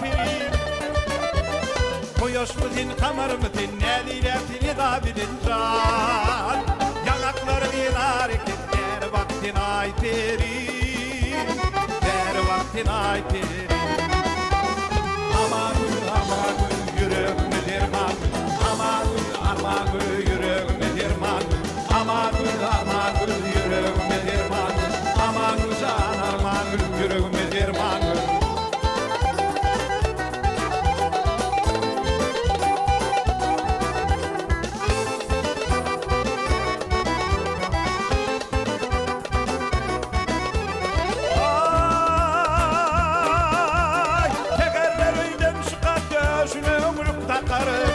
pirim. Koyoş mutin, kamar mutin, nediletini da bilin can. Yanakları bir hareket, her vaktin ay pirim. Her vaktin ay pirim. Aman yüreğime derman, aman yüreğime derman, aman yüreğime derman, aman yüreğime derman. Ay, tekerler öydem çıkar gözüne ömrüm takarım.